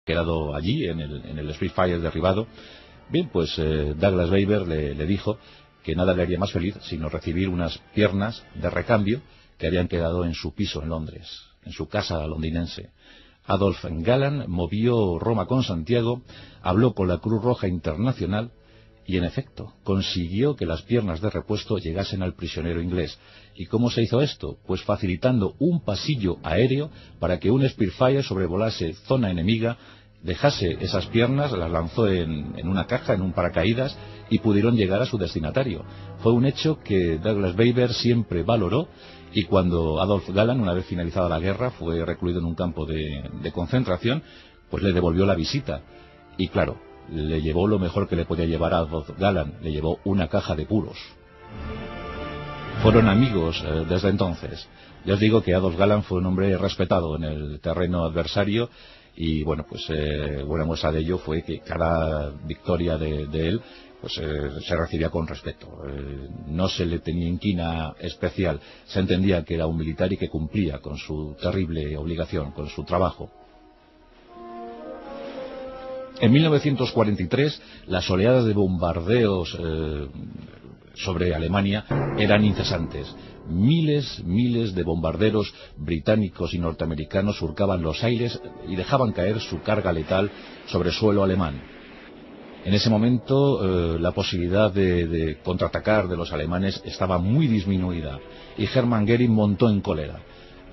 quedado allí en el Spitfire derribado. Bien, pues Douglas Baber le dijo que nada le haría más feliz sino recibir unas piernas de recambio que habían quedado en su piso en Londres, en su casa londinense. Adolf Galland movió Roma con Santiago, habló con la Cruz Roja Internacional y, en efecto, consiguió que las piernas de repuesto llegasen al prisionero inglés. ¿Y cómo se hizo esto? Pues facilitando un pasillo aéreo para que un Spitfire sobrevolase zona enemiga, dejase esas piernas, las lanzó en una caja, en un paracaídas, y pudieron llegar a su destinatario. Fue un hecho que Douglas Baber siempre valoró, y cuando Adolf Galland, una vez finalizada la guerra, fue recluido en un campo de concentración, pues le devolvió la visita. Y claro, le llevó lo mejor que le podía llevar a Adolf Galland, le llevó una caja de puros. Fueron amigos desde entonces. Ya os digo que Adolf Galland fue un hombre respetado en el terreno adversario, y bueno, pues buena muestra de ello fue que cada victoria de él pues se recibía con respeto. No se le tenía inquina especial, se entendía que era un militar y que cumplía con su terrible obligación, con su trabajo. En 1943 las oleadas de bombardeos sobre Alemania eran incesantes. Miles de bombarderos británicos y norteamericanos surcaban los aires y dejaban caer su carga letal sobre suelo alemán. En ese momento la posibilidad de contraatacar de los alemanes estaba muy disminuida, y Hermann Göring montó en cólera.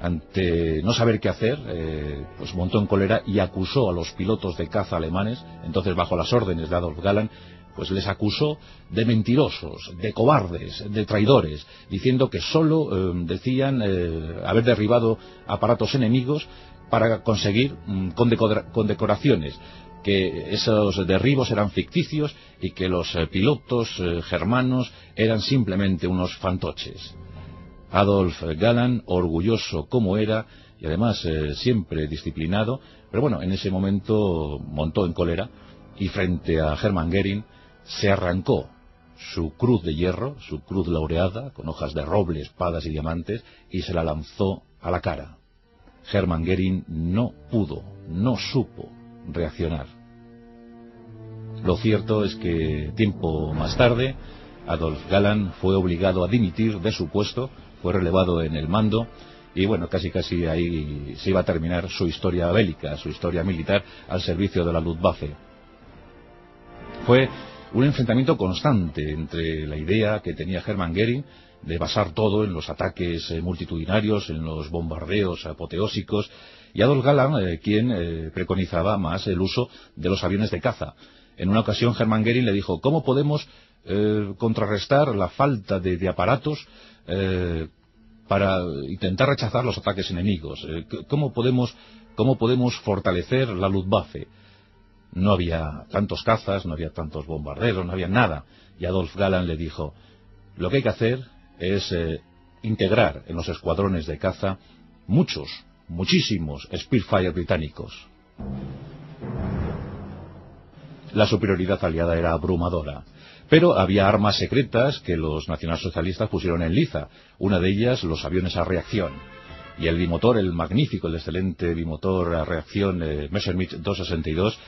Ante no saber qué hacer, pues montó en cólera y acusó a los pilotos de caza alemanes, entonces bajo las órdenes de Adolf Galland, pues les acusó de mentirosos, de cobardes, de traidores, diciendo que solo decían haber derribado aparatos enemigos para conseguir condecoraciones, que esos derribos eran ficticios y que los pilotos germanos eran simplemente unos fantoches. Adolf Galland, orgulloso como era, y además siempre disciplinado, pero bueno, en ese momento montó en cólera, y frente a Hermann Göring se arrancó su cruz de hierro, su cruz laureada, con hojas de roble, espadas y diamantes, y se la lanzó a la cara. Hermann Göring no pudo, no supo reaccionar. Lo cierto es que tiempo más tarde Adolf Galland fue obligado a dimitir de su puesto, fue relevado en el mando, y bueno, casi ahí se iba a terminar su historia bélica, su historia militar al servicio de la Luftwaffe. Fue un enfrentamiento constante entre la idea que tenía Hermann Göring de basar todo en los ataques multitudinarios, en los bombardeos apoteósicos, y Adolf Galland, quien preconizaba más el uso de los aviones de caza. En una ocasión Hermann Göring le dijo: ¿cómo podemos contrarrestar la falta de aparatos para intentar rechazar los ataques enemigos? ¿Cómo podemos fortalecer la Luftwaffe? No había tantos cazas, no había tantos bombarderos, no había nada. Y Adolf Galland le dijo: lo que hay que hacer es integrar en los escuadrones de caza muchísimos Spitfire británicos. La superioridad aliada era abrumadora, pero había armas secretas que los nacionalsocialistas pusieron en liza, una de ellas los aviones a reacción. Y el bimotor, el magnífico, el excelente bimotor a reacción Messerschmitt 262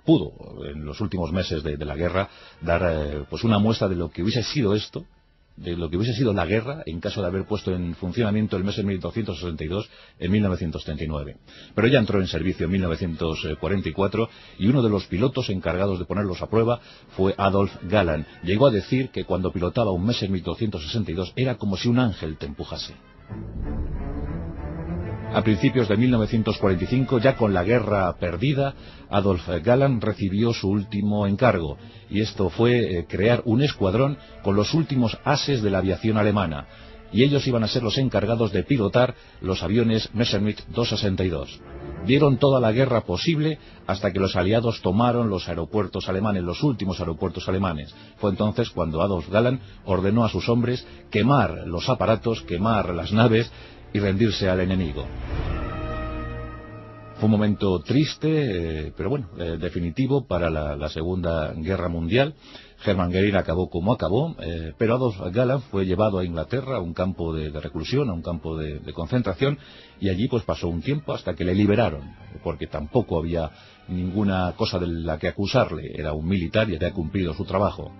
pudo en los últimos meses de la guerra dar pues una muestra de lo que hubiese sido esto, de lo que hubiese sido la guerra en caso de haber puesto en funcionamiento el Messerschmitt 262 en 1939. Pero ya entró en servicio en 1944 y uno de los pilotos encargados de ponerlos a prueba fue Adolf Galland. Llegó a decir que cuando pilotaba un Messerschmitt 262 era como si un ángel te empujase. A principios de 1945, ya con la guerra perdida, Adolf Galland recibió su último encargo, y esto fue crear un escuadrón con los últimos ases de la aviación alemana, y ellos iban a ser los encargados de pilotar los aviones Messerschmitt 262. Dieron toda la guerra posible hasta que los aliados tomaron los aeropuertos alemanes, los últimos aeropuertos alemanes. Fue entonces cuando Adolf Galland ordenó a sus hombres quemar los aparatos, quemar las naves y rendirse al enemigo. Fue un momento triste, pero bueno, definitivo para la Segunda Guerra Mundial. Hermann Göring acabó como acabó, pero Adolf Galland fue llevado a Inglaterra, a un campo de reclusión, a un campo de concentración, y allí pues pasó un tiempo hasta que le liberaron, porque tampoco había ninguna cosa de la que acusarle. Era un militar y había cumplido su trabajo.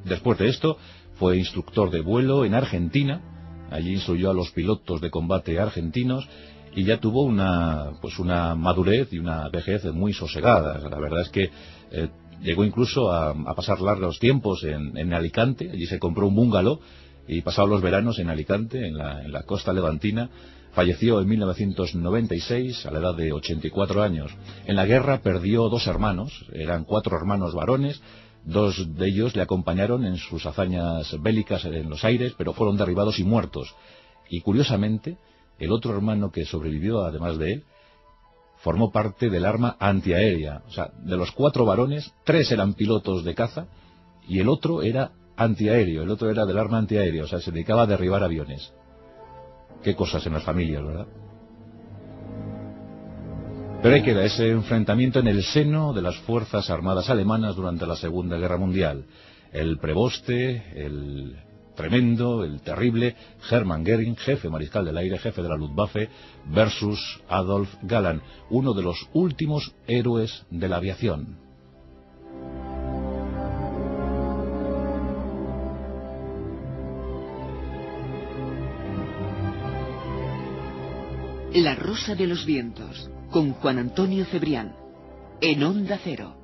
Después de esto, fue instructor de vuelo en Argentina. Allí instruyó a los pilotos de combate argentinos y ya tuvo una madurez y una vejez muy sosegadas. La verdad es que llegó incluso a pasar largos tiempos en Alicante. Allí se compró un bungalow y pasaba los veranos en Alicante, en la costa levantina. Falleció en 1996 a la edad de 84 años. En la guerra perdió 2 hermanos, eran 4 hermanos varones. 2 de ellos le acompañaron en sus hazañas bélicas en los aires, pero fueron derribados y muertos. Y curiosamente, el otro hermano que sobrevivió, además de él, formó parte del arma antiaérea. O sea, de los 4 varones, 3 eran pilotos de caza y el otro era antiaéreo, el otro era del arma antiaérea, o sea, se dedicaba a derribar aviones. Qué cosas en las familias, ¿verdad? Pero ahí queda ese enfrentamiento en el seno de las Fuerzas Armadas alemanas durante la Segunda Guerra Mundial. El preboste, el tremendo, el terrible Hermann Göring, jefe mariscal del aire, jefe de la Luftwaffe, versus Adolf Galland, uno de los últimos héroes de la aviación. La Rosa de los Vientos, con Juan Antonio Cebrián, en Onda Cero.